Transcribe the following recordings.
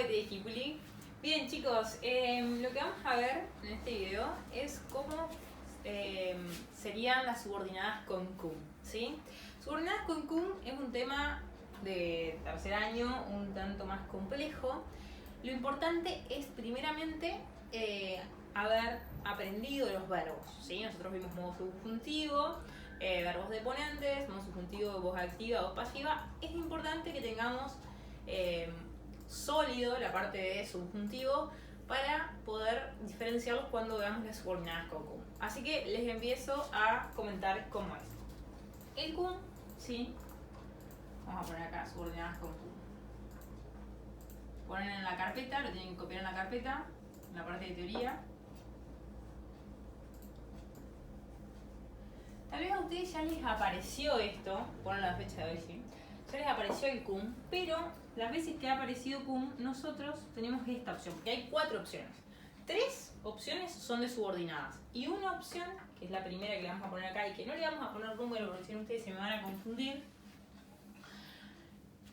Juli. Bien chicos, lo que vamos a ver en este video es cómo serían las subordinadas con cum, ¿sí? Subordinadas con cum es un tema de tercer año un tanto más complejo. Lo importante es primeramente haber aprendido los verbos, ¿sí? Nosotros vimos modo subjuntivo, verbos deponentes, modo subjuntivo, voz activa, voz pasiva. Es importante que tengamos sólido la parte de subjuntivo para poder diferenciarlos cuando veamos las subordinadas con cum. Así que les empiezo a comentar cómo es. El cum, ¿sí? Vamos a poner acá subordinadas con cum. Ponen en la carpeta, lo tienen que copiar en la carpeta, en la parte de teoría. Tal vez a ustedes ya les apareció esto, ponen la fecha de hoy, ¿sí? Ya les apareció el cum, pero las veces que ha aparecido cum, nosotros tenemos esta opción, porque hay 4 opciones. 3 opciones son de subordinadas, y una opción, que es la primera que le vamos a poner acá, y que no le vamos a poner número porque si no ustedes se me van a confundir,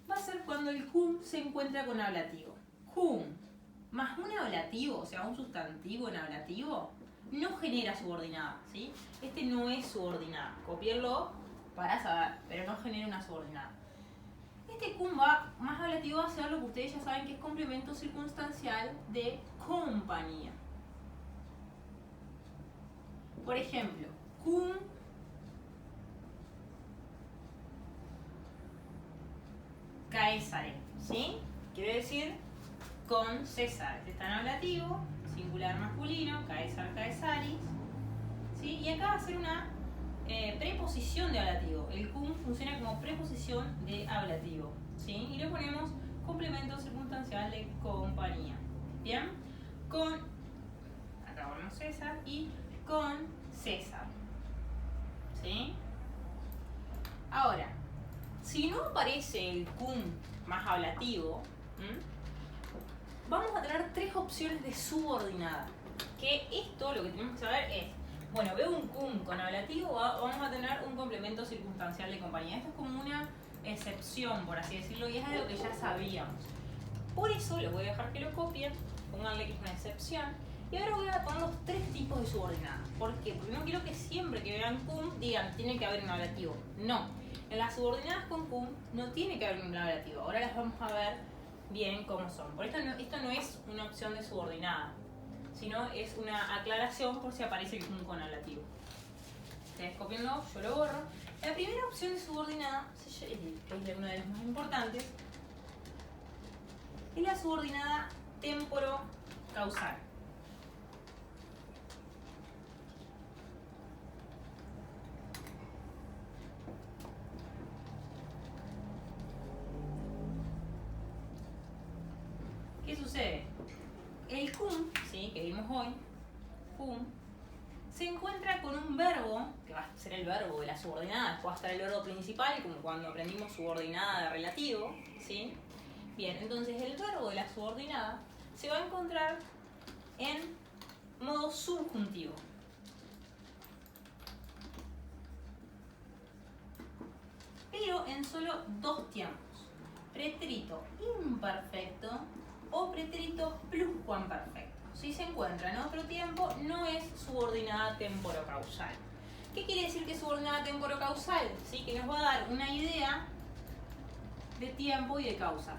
va a ser cuando el cum se encuentra con ablativo. Cum más un ablativo, o sea, un sustantivo en ablativo, no genera subordinada, ¿sí? Este no es subordinada. Copiarlo para saber, pero no genera una subordinada. Este cum va más ablativo a ser lo que ustedes ya saben que es complemento circunstancial de compañía. Por ejemplo, cum Caesare, ¿sí? Quiere decir con César. Está en ablativo, singular masculino, Caesar Caesaris, ¿sí? Y acá va a ser una preposición de ablativo. El cum funciona como preposición de ablativo, ¿sí? Y le ponemos complemento circunstancial de compañía. ¿Bien? Con, acá ponemos César, y con César, ¿sí? Ahora, si no aparece el cum más ablativo, vamos a tener 3 opciones de subordinada. Que esto lo que tenemos que saber es, bueno, veo un cum con ablativo, vamos a tener un complemento circunstancial de compañía. Esto es como una excepción, por así decirlo, y es algo que ya sabíamos. Por eso les voy a dejar que lo copien, pónganle que es una excepción, y ahora voy a poner los 3 tipos de subordinadas. ¿Por qué? Porque no quiero que siempre que vean cum digan, tiene que haber un ablativo. No, en las subordinadas con cum no tiene que haber un ablativo. Ahora las vamos a ver bien cómo son. Por esto no es una opción de subordinada, sino es una aclaración por si aparece el cum con ablativo. Ustedes copienlo, yo lo borro. La primera opción de subordinada, que es una de las más importantes, es la subordinada temporo-causal. ¿Qué sucede? El cum, ¿sí? Que vimos hoy, cum, se encuentra con un verbo, que va a ser el verbo de la subordinada, después va a estar el verbo principal, como cuando aprendimos subordinada de relativo, ¿sí? Bien, entonces el verbo de la subordinada se va a encontrar en modo subjuntivo. Pero en solo 2 tiempos. Pretérito imperfecto o pretérito pluscuamperfecto. Si se encuentra en otro tiempo, no es subordinada temporocausal. ¿Qué quiere decir que es subordinada temporocausal? ¿Sí? Que nos va a dar una idea de tiempo y de causa.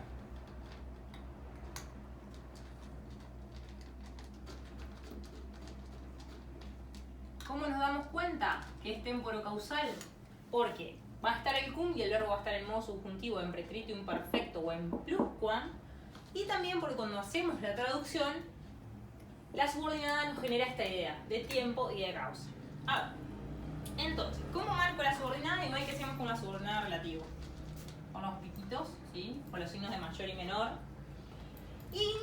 ¿Cómo nos damos cuenta que es temporocausal? Porque va a estar el cum y el verbo va a estar en modo subjuntivo, en pretérito imperfecto o en pluscuam. Y también porque cuando hacemos la traducción, la subordinada nos genera esta idea de tiempo y de causa. A ver, entonces, ¿cómo marco la subordinada? Igual que hacemos con la subordinada relativa. Con los piquitos, ¿sí? Con los signos de mayor y menor. Y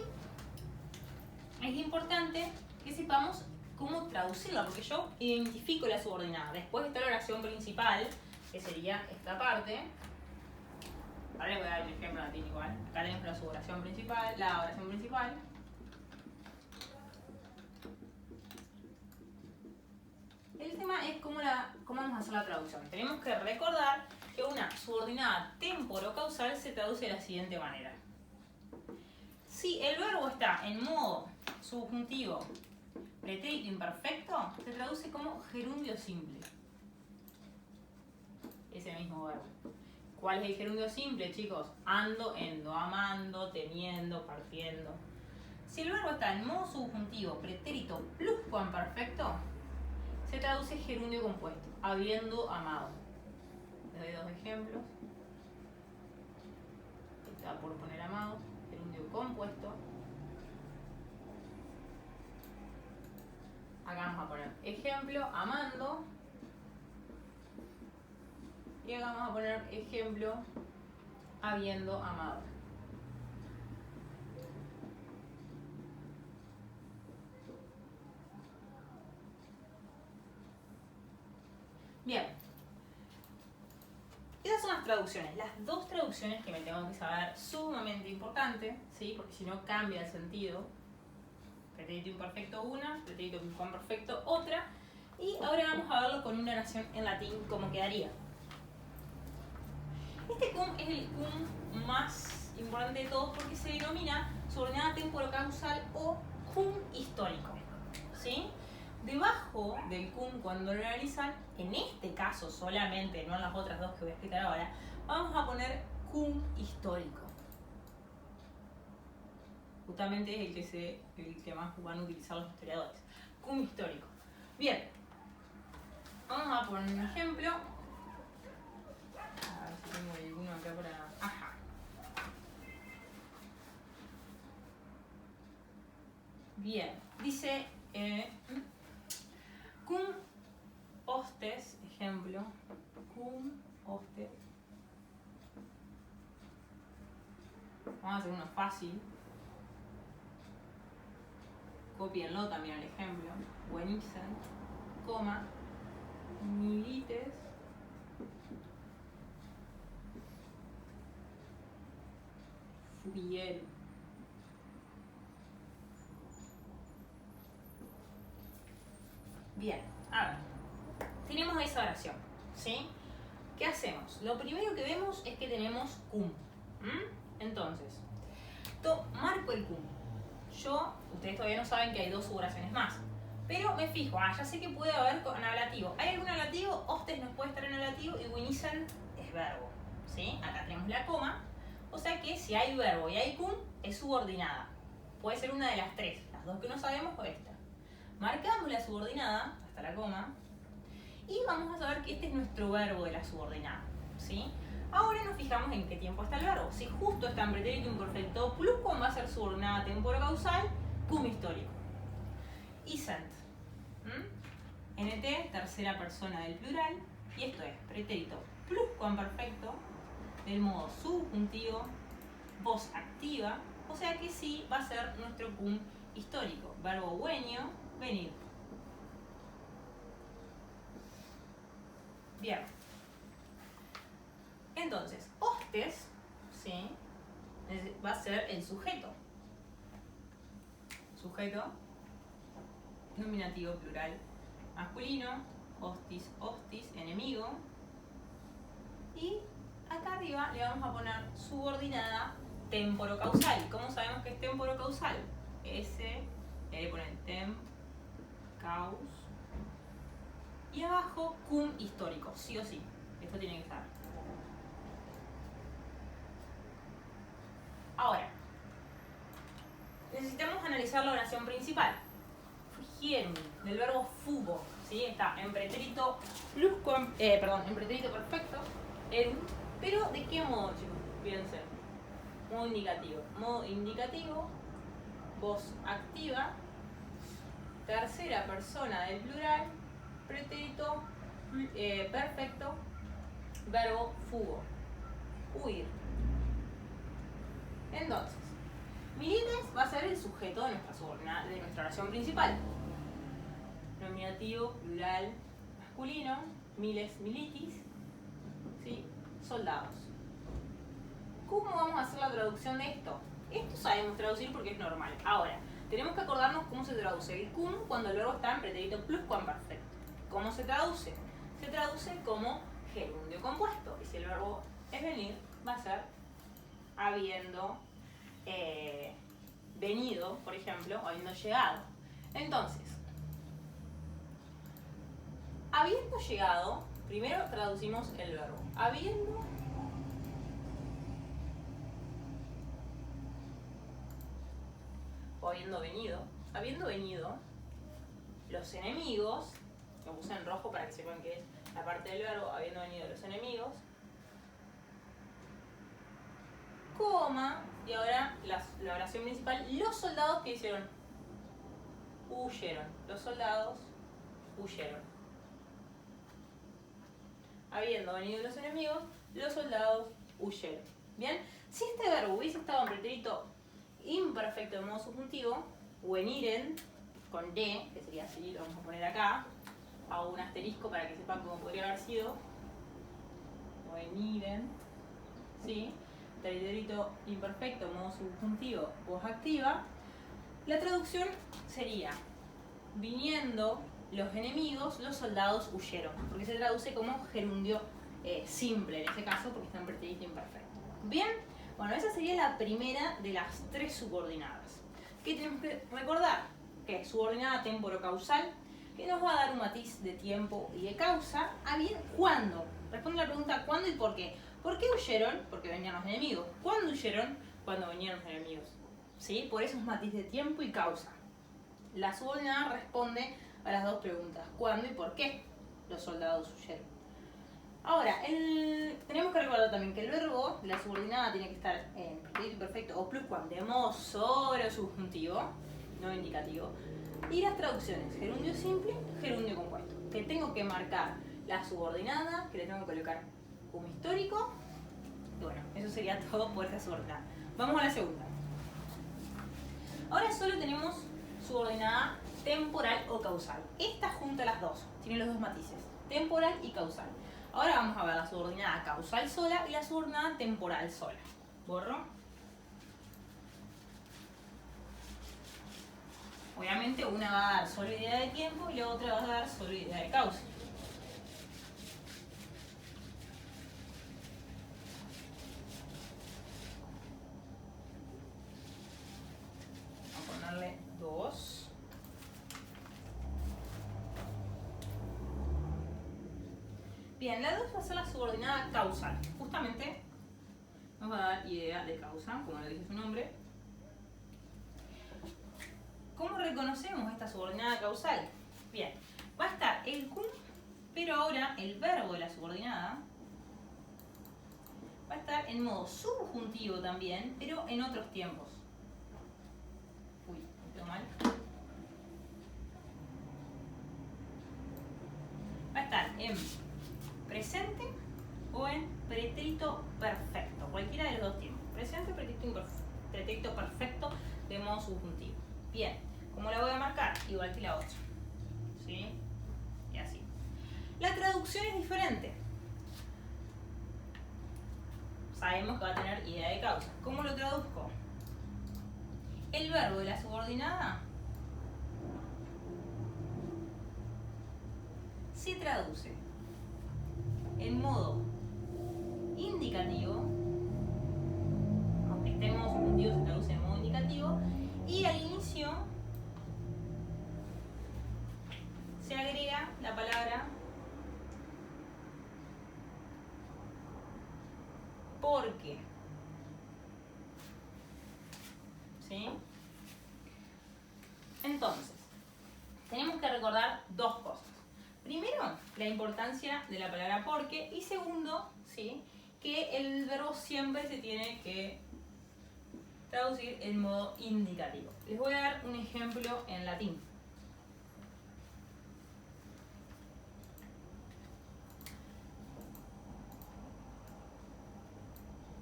es importante que sepamos cómo traducirla, porque yo identifico la subordinada. Después está la oración principal, que sería esta parte. Ahora les voy a dar un ejemplo a latín igual. Acá tenemos la oración principal, la oración principal. El tema es cómo vamos a hacer la traducción. Tenemos que recordar que una subordinada temporo-causal se traduce de la siguiente manera. Si está en modo subjuntivo pretérito imperfecto, se traduce como gerundio simple. Ese mismo verbo. ¿Cuál es el gerundio simple, chicos? Ando, endo, amando, teniendo, partiendo. Si el verbo está en modo subjuntivo pretérito pluscuamperfecto, se traduce gerundio compuesto, habiendo amado. Les doy dos ejemplos. Está por poner amado, gerundio compuesto. Acá vamos a poner ejemplo, amando. Y acá vamos a poner ejemplo, habiendo amado. Bien. Esas son las traducciones. Las dos traducciones que me tengo que saber, sumamente importante, ¿sí? Porque si no cambia el sentido. Pretérito imperfecto una, pretérito imperfecto otra. Y ahora vamos a verlo con una oración en latín, cómo quedaría. Este cum es el cum más importante de todos porque se denomina subordinada temporocausal o cum histórico, ¿sí? Debajo del cum, cuando lo analizan, en este caso solamente, no en las otras dos que voy a explicar ahora, vamos a poner cum histórico. Justamente es el que más van a utilizar los historiadores. Cum histórico. Bien. Vamos a poner un ejemplo. A ver si tengo alguno acá para... Ajá. Bien. Dice... cum hostes, ejemplo. Cum hostes. Vamos a hacer uno fácil. Copienlo también el ejemplo. Buenixen, coma, milites, fugiero. Bien, a ver. Tenemos esa oración, ¿sí? ¿Qué hacemos? Lo primero que vemos es que tenemos cum. Entonces, marco el cum. Ustedes todavía no saben que hay dos suboraciones más. Pero me fijo, ya sé que puede haber con ablativo. ¿Hay algún ablativo? Hostes nos puede estar en ablativo y winisen es verbo. ¿Sí? Acá tenemos la coma. O sea que si hay verbo y hay cum, es subordinada. Puede ser una de las tres. Las dos que no sabemos o esta. Marcamos la subordinada, hasta la coma. Y vamos a saber que este es nuestro verbo de la subordinada. ¿Sí? Ahora nos fijamos en qué tiempo está el verbo. Si justo está en pretérito imperfecto pluscuam, va a ser subordinada temporocausal, cum histórico. Isent. NT, tercera persona del plural. Y esto es pretérito pluscuamperfecto, del modo subjuntivo, voz activa. O sea que sí va a ser nuestro cum histórico. Verbo venio, venir. Bien. Entonces, hostes, ¿sí? Va a ser el sujeto. Sujeto, nominativo plural masculino, hostis, hostis, enemigo. Y acá arriba le vamos a poner subordinada temporocausal. ¿Cómo sabemos que es temporocausal? Le ponen temp, caus. Y abajo, cum histórico, sí o sí. Esto tiene que estar. Ahora, necesitamos analizar la oración principal. Fugierum, del verbo fugo, ¿sí? Está en pretérito en pretérito perfecto, pero ¿de qué modo, chicos? Fíjense. Modo indicativo. Modo indicativo, voz activa, tercera persona del plural, pretérito perfecto, verbo fugo, huir. Entonces, milites va a ser el sujeto de nuestra oración principal. Nominativo plural masculino, miles, militis, ¿sí? Soldados. ¿Cómo vamos a hacer la traducción de esto? Esto sabemos traducir porque es normal. Ahora, tenemos que acordarnos cómo se traduce el cum cuando el verbo está en pretérito pluscuamperfecto. ¿Cómo se traduce? Se traduce como gerundio compuesto. Y si el verbo es venir, va a ser habiendo venido, por ejemplo, o habiendo llegado. Entonces, habiendo llegado, primero traducimos el verbo. Habiendo o habiendo venido, los enemigos, lo puse en rojo para que sepan que es la parte del verbo, habiendo venido los enemigos, coma, y ahora la oración principal, los soldados que hicieron, huyeron, los soldados huyeron. Habiendo venido los enemigos, los soldados huyeron. Bien, si este verbo hubiese estado en pretérito imperfecto de modo subjuntivo, veniren, con D, que sería así, lo vamos a poner acá, hago un asterisco para que sepan cómo podría haber sido, veniren, ¿sí? Pretérito imperfecto, modo subjuntivo, voz activa, la traducción sería, viniendo los enemigos, los soldados huyeron, porque se traduce como gerundio simple en este caso, porque está en pretérito imperfecto. Bien, bueno, esa sería la primera de las tres subordinadas. ¿Qué tenemos que recordar? Que es subordinada temporo-causal, que nos va a dar un matiz de tiempo y de causa. A bien, ¿cuándo? Responde la pregunta ¿cuándo y por qué? ¿Por qué huyeron? Porque venían los enemigos. ¿Cuándo huyeron? Cuando venían los enemigos. ¿Sí? Por eso es matiz de tiempo y causa. La subordinada responde a las dos preguntas. ¿Cuándo y por qué los soldados huyeron? Ahora, tenemos que recordar también que el verbo, la subordinada, tiene que estar en pretérito imperfecto o pluscuam de modo sobre subjuntivo, no indicativo. Y las traducciones, gerundio simple, gerundio compuesto. Que tengo que marcar la subordinada, que le tengo que colocar como histórico. Y bueno, eso sería todo por esta subordinada. Vamos a la segunda. Ahora solo tenemos subordinada temporal o causal. Esta junta las dos, tiene los dos matices, temporal y causal. Ahora vamos a ver la subordinada causal sola y la subordinada temporal sola. Borro. Obviamente una va a dar solo idea de tiempo y la otra va a dar solo idea de causa. Vamos a ponerle 2. Bien, la 2 va a ser la subordinada causal. Justamente nos va a dar idea de causa, como lo dice su nombre. ¿Cómo reconocemos esta subordinada causal? Bien, va a estar el cum, pero ahora el verbo de la subordinada va a estar en modo subjuntivo también, pero en otros tiempos. Uy, me quedó mal. Va a estar en presente o en pretérito perfecto, cualquiera de los dos tiempos. Presente, pretérito perfecto de modo subjuntivo. Bien, ¿cómo la voy a marcar? Igual que la otra. ¿Sí? Y así. La traducción es diferente. Sabemos que va a tener idea de causa. ¿Cómo lo traduzco? El verbo de la subordinada se traduce en modo indicativo, aunque esté en modo subjuntivo se traduce en modo indicativo, y al inicio se agrega la palabra porque. ¿Sí? Entonces, tenemos que recordar dos cosas. Primero, la importancia de la palabra porque, y segundo, ¿sí?, que el verbo siempre se tiene que traducir en modo indicativo. Les voy a dar un ejemplo en latín.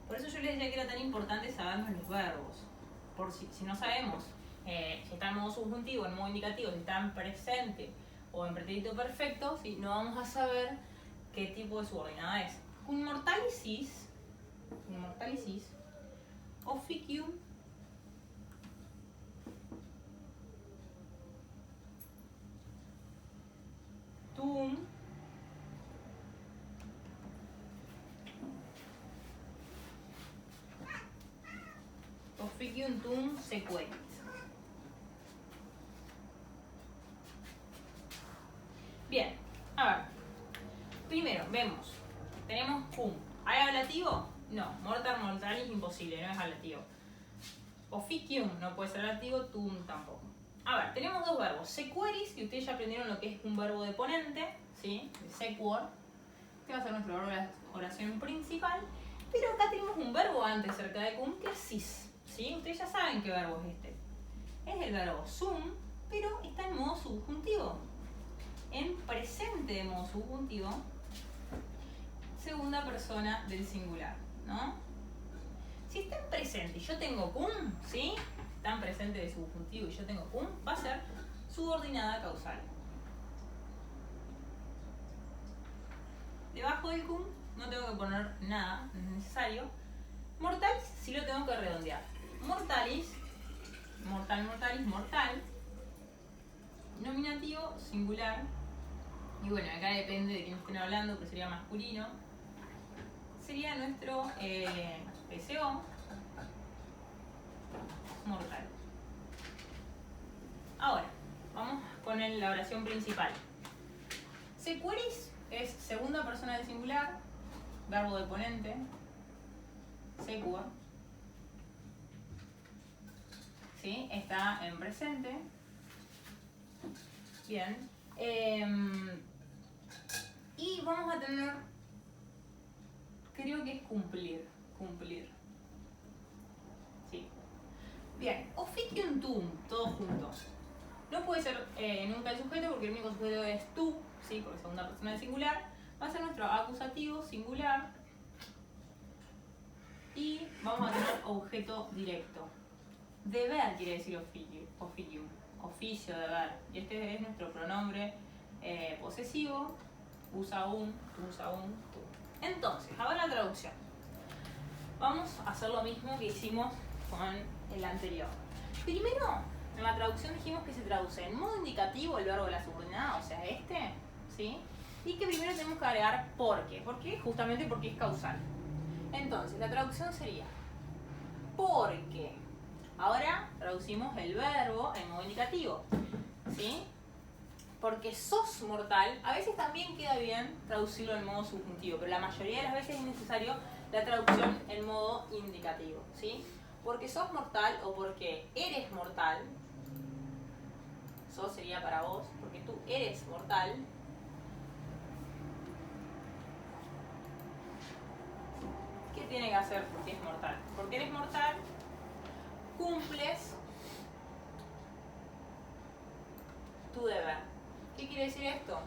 Por eso yo les decía que era tan importante sabernos los verbos. Por si no sabemos si está en modo subjuntivo, en modo indicativo, si está en presente o en pretérito perfecto, ¿sí?, no vamos a saber qué tipo de subordinada es. Un mortalicis officium tum sequerit. Primero, vemos. Tenemos cum. ¿Hay ablativo? No. Mortar, mortalis, imposible, no es ablativo. Officium no puede ser ablativo, tum tampoco. A ver, tenemos dos verbos. Sequeris, que ustedes ya aprendieron lo que es un verbo de ponente, ¿sí? Sequor. Este va a ser nuestro verbo de la oración principal. Pero acá tenemos un verbo antes cerca de cum que es sis, ¿sí? Ustedes ya saben qué verbo es este. Es el verbo sum, pero está en modo subjuntivo. En presente de modo subjuntivo, segunda persona del singular, ¿no? Si está en presente y yo tengo cum, ¿sí? Está en presente de subjuntivo y yo tengo cum, va a ser subordinada causal. Debajo del cum no tengo que poner nada, no es necesario. Mortalis sí lo tengo que redondear. Mortalis, mortal, mortalis, mortal. Nominativo, singular. Y bueno, acá depende de quién estén hablando, pero sería masculino. Sería nuestro PCO mortal. Ahora, vamos con la oración principal. Sequeris es segunda persona del singular, verbo de ponente, sequor. ¿Sí? Está en presente. Bien. Y vamos a tener, creo que es cumplir. Sí. Bien, officium tum, todos juntos. No puede ser nunca el sujeto porque el único sujeto es tú, ¿sí? Porque es segunda persona del singular. Va a ser nuestro acusativo singular. Y vamos a tener objeto directo. Deber quiere decir officium. Oficio, deber. Y este es nuestro pronombre posesivo. Usa un, tú usa un, tú. Entonces, ahora la traducción. Vamos a hacer lo mismo que hicimos con el anterior. Primero, en la traducción dijimos que se traduce en modo indicativo el verbo de la subordinada, o sea, este, ¿sí? Y que primero tenemos que agregar por qué. ¿Por qué? Justamente porque es causal. Entonces, la traducción sería porque. Ahora traducimos el verbo en modo indicativo, ¿sí? Porque sos mortal, a veces también queda bien traducirlo en modo subjuntivo, pero la mayoría de las veces es necesario la traducción en modo indicativo, ¿sí? Porque sos mortal o porque eres mortal, sos sería para vos, porque tú eres mortal, ¿qué tiene que hacer porque es mortal? Porque eres mortal, cumples tu deber. ¿Qué quiere decir esto?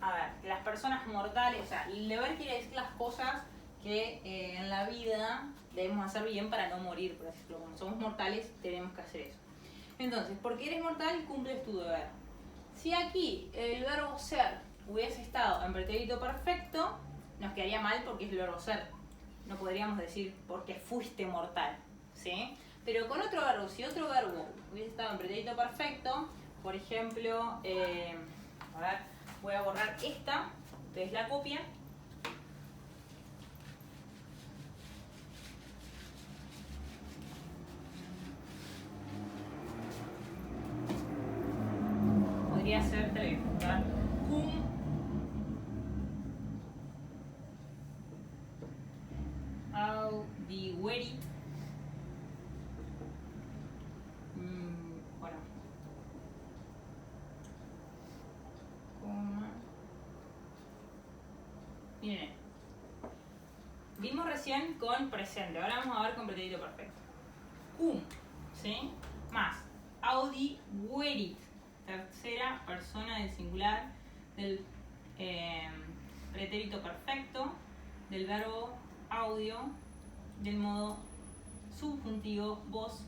A ver, que las personas mortales, o sea, el deber quiere decir las cosas que en la vida debemos hacer bien para no morir, por ejemplo. Como somos mortales, tenemos que hacer eso. Entonces, porque eres mortal, cumples tu deber. Si aquí el verbo ser hubiese estado en pretérito perfecto, nos quedaría mal porque es el verbo ser. No podríamos decir porque fuiste mortal, ¿sí? Pero con otro verbo, si otro verbo hubiese estado en pretérito perfecto, por ejemplo, a ver, voy a borrar esta, ustedes la copian. Podría ser televisar cum audiverit. Bueno. Miren. Vimos recién con presente, ahora vamos a ver con pretérito perfecto. Cum, ¿sí? Más audiverit, tercera persona del singular del pretérito perfecto, del verbo audio, del modo subjuntivo, voz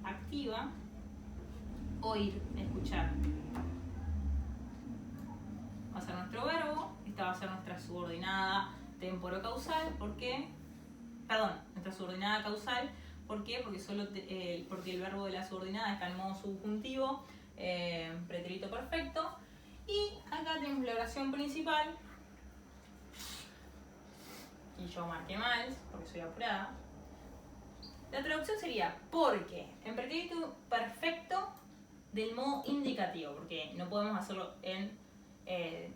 activa, oír, escuchar. Va a ser nuestro verbo, esta va a ser nuestra subordinada temporocausal, ¿por qué? Perdón, nuestra subordinada causal, ¿por qué? Porque, porque el verbo de la subordinada está en modo subjuntivo, pretérito perfecto, y acá tenemos la oración principal, y yo marqué mal, porque soy apurada. La traducción sería porque, en pretérito perfecto del modo indicativo, porque no podemos hacerlo en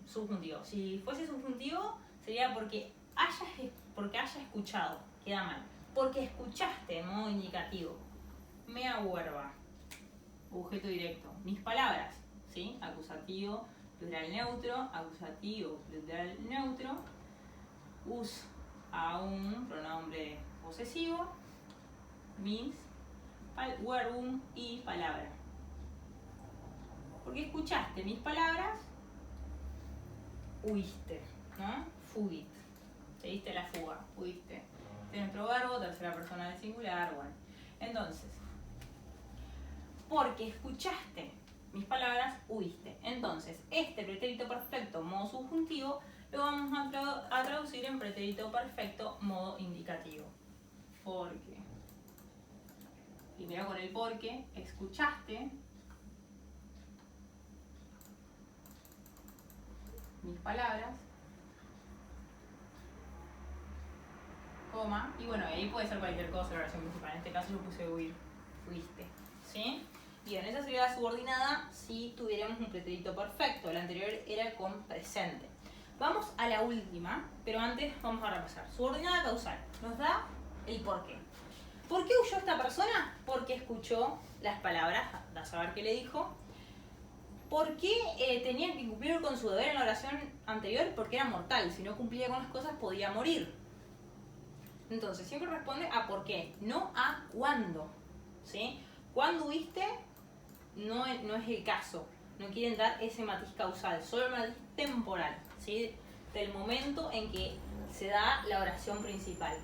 subjuntivo. Si fuese subjuntivo, sería porque haya escuchado. Queda mal. Porque escuchaste, en modo indicativo. Mea verba. Objeto directo. Mis palabras. ¿Sí? Acusativo, plural neutro. Acusativo, plural neutro. Us a un pronombre posesivo. Mis, verbum y palabra. Porque escuchaste mis palabras, huiste, ¿no? Fugit. Te diste la fuga, huiste. Este es nuestro verbo, tercera persona del singular, bueno. Entonces, porque escuchaste mis palabras, huiste. Entonces, este pretérito perfecto modo subjuntivo lo vamos a traducir en pretérito perfecto modo indicativo. Porque. Primero con el porque, escuchaste mis palabras, coma, y bueno, ahí puede ser cualquier cosa la oración principal. En este caso yo puse huir, fuiste, ¿sí? Bien, esa sería la subordinada si tuviéramos un pretérito perfecto. La anterior era con presente. Vamos a la última, pero antes vamos a repasar. Subordinada causal nos da el porqué. ¿Por qué huyó esta persona? Porque escuchó las palabras, a saber qué le dijo. ¿Por qué tenía que cumplir con su deber en la oración anterior? Porque era mortal. Si no cumplía con las cosas, podía morir. Entonces, siempre responde a por qué, no a cuándo. ¿Sí? Cuándo huiste no es el caso. No quieren dar ese matiz causal, solo el matiz temporal. ¿Sí? Del momento en que se da la oración principal.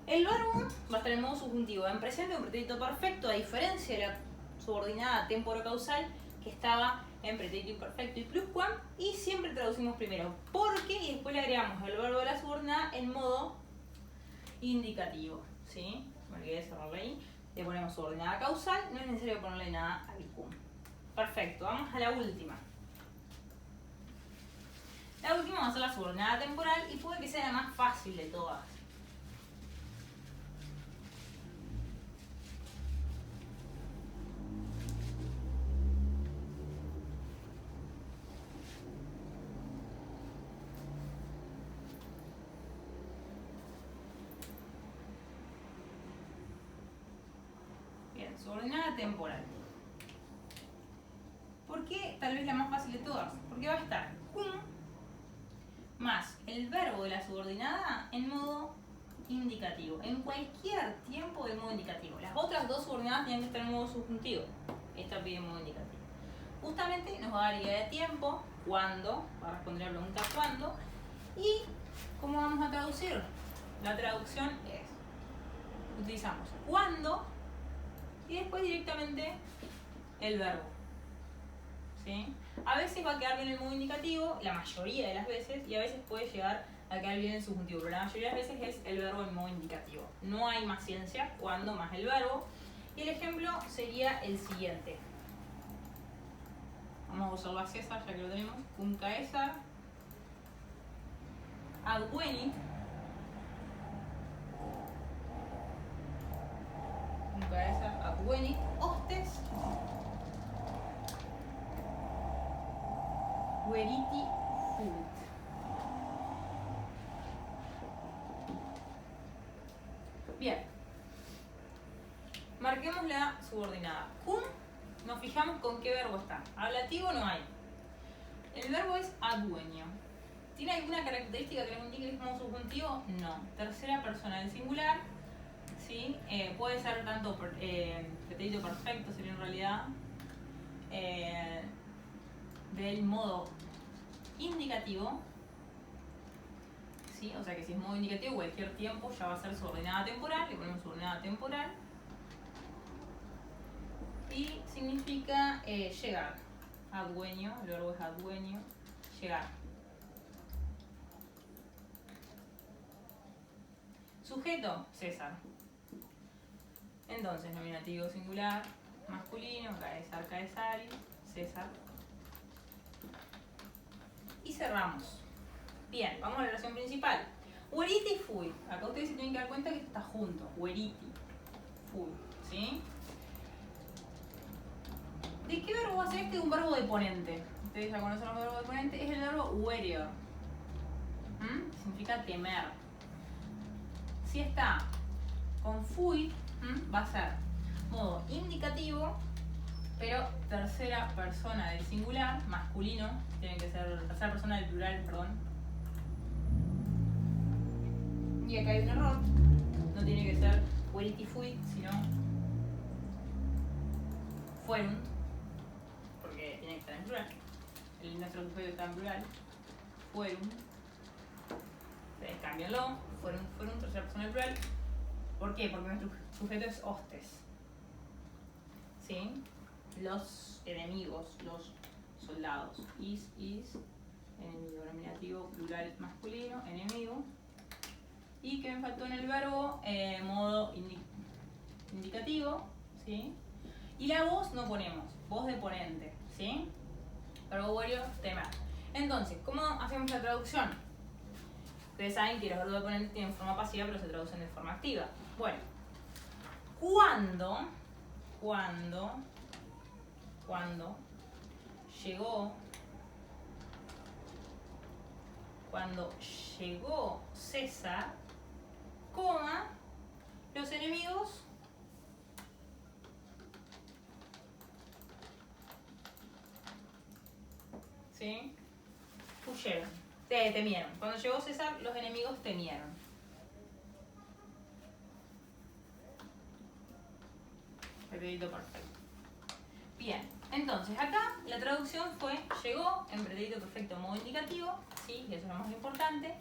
El verbo va a estar en modo subjuntivo, en presente, un pretérito perfecto, a diferencia de la subordinada temporocausal, que estaba en pretérito imperfecto y pluscuam, y siempre traducimos primero porque y después le agregamos el verbo de la subordinada en modo indicativo. ¿Sí? Me olvidé de cerrarlo ahí. Le ponemos subordinada causal, no es necesario ponerle nada al cum. Perfecto, vamos a la última. La última va a ser la subordinada temporal y puede que sea la más fácil de todas. Subordinada temporal. ¿Por qué tal vez la más fácil de todas? Porque va a estar cum más el verbo de la subordinada en modo indicativo. En cualquier tiempo de modo indicativo. Las otras dos subordinadas tienen que estar en modo subjuntivo. Esta pide en modo indicativo. Justamente nos va a dar idea de tiempo, cuándo, va a responder a la pregunta cuándo. Y ¿cómo vamos a traducir? La traducción es, utilizamos cuándo y después directamente el verbo. ¿Sí? A veces va a quedar bien el modo indicativo, la mayoría de las veces, y a veces puede llegar a quedar bien el subjuntivo, pero la mayoría de las veces es el verbo en modo indicativo. No hay más ciencia, cuando más el verbo. Y el ejemplo sería el siguiente. Vamos a usarlo a César, ya que lo tenemos. Cum Caesar advenit. Cum Caesar advenit hostes veriti fuit. Bien. Marquemos la subordinada. Cum, nos fijamos con qué verbo está. Ablativo no hay. El verbo es adueño. ¿Tiene alguna característica que le indique que es como subjuntivo? No. Tercera persona del singular. ¿Sí? Puede ser tanto pretérito perfecto, sería en realidad del modo indicativo. ¿Sí? O sea que si es modo indicativo, cualquier tiempo ya va a ser subordinada temporal. Le ponemos subordinada temporal. Y significa llegar. Adueño, el verbo es adueño, llegar. Sujeto, César. Entonces, nominativo singular, masculino, Caesar, Caesari, César. Y cerramos. Bien, vamos a la oración principal. Veriti fui. Acá ustedes se tienen que dar cuenta que esto está junto. Veriti fui. ¿Sí? ¿De qué verbo va a ser este? Un verbo deponente. Ustedes ya conocen los verbos deponentes. Es el verbo worrier. Significa temer. Si está con fuit, va a ser modo indicativo, pero tercera persona del singular, masculino. Tiene que ser tercera persona del plural, perdón. Y acá hay un error. No tiene que ser fueriti fuit, sino fuerunt, porque tiene que estar en plural. Nuestro sujeto está en plural. Fuerunt. Cámbianlo. Fuerunt, tercera persona del plural. ¿Por qué? Porque nuestro sujeto es hostes. ¿Sí? Los enemigos, los soldados. Is, enemigo, nominativo, plural masculino, enemigo. Y que me faltó en el verbo, modo indicativo, ¿sí? Y la voz no ponemos, voz de ponente, ¿sí? Verbo warrior, temer. Entonces, ¿cómo hacemos la traducción? Ustedes saben que los verbos de ponente tienen forma pasiva, pero se traducen de forma activa. Bueno, cuando llegó César, coma, los enemigos ¿sí? Huyeron, temieron. Cuando llegó César, los enemigos temieron. Pretérito perfecto. Bien, entonces acá la traducción fue llegó en pretérito perfecto modo indicativo, ¿sí? Que eso es lo más importante.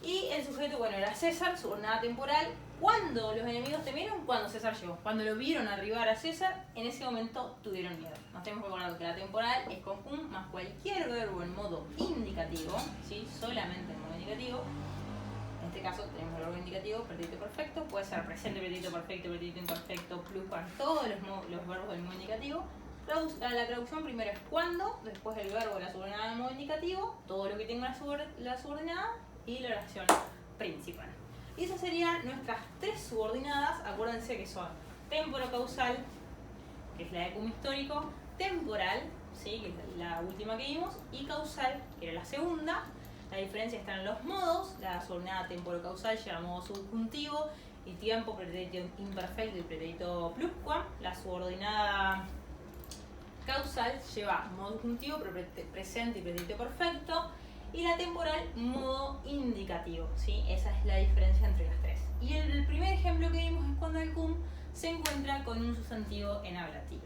Y el sujeto, bueno, era César, subordinada temporal. ¿Cuándo los enemigos temieron? Cuando César llegó. Cuando lo vieron arribar a César, en ese momento tuvieron miedo. Nos tenemos que recordar que la temporal es con un más cualquier verbo en modo indicativo, ¿sí? Solamente en modo indicativo. En este caso tenemos el verbo indicativo, pretérito perfecto. Puede ser presente, pretérito perfecto, pretérito imperfecto, pluscuam, todos los verbos del modo indicativo. La traducción primero es cuando, después el verbo, la subordinada en modo indicativo, todo lo que tenga la subordinada y la oración principal. Y esas serían nuestras tres subordinadas. Acuérdense que son temporocausal, que es la de cum histórico, temporal, ¿sí? Que es la última que vimos, y causal, que era la segunda. La diferencia está en los modos. La subordinada temporocausal lleva modo subjuntivo y tiempo, pretérito imperfecto y pretérito pluscuam. La subordinada causal lleva modo subjuntivo, presente y pretérito perfecto. Y la temporal, modo indicativo, ¿sí? Esa es la diferencia entre las tres. Y el primer ejemplo que vimos es cuando el cum se encuentra con un sustantivo en ablativo.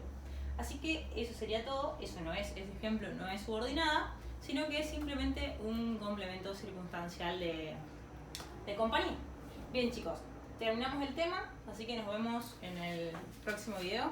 Así que eso sería todo. Eso no es, ese ejemplo no es subordinada, sino que es simplemente un complemento circunstancial de compañía. Bien, chicos, terminamos el tema, así que nos vemos en el próximo video.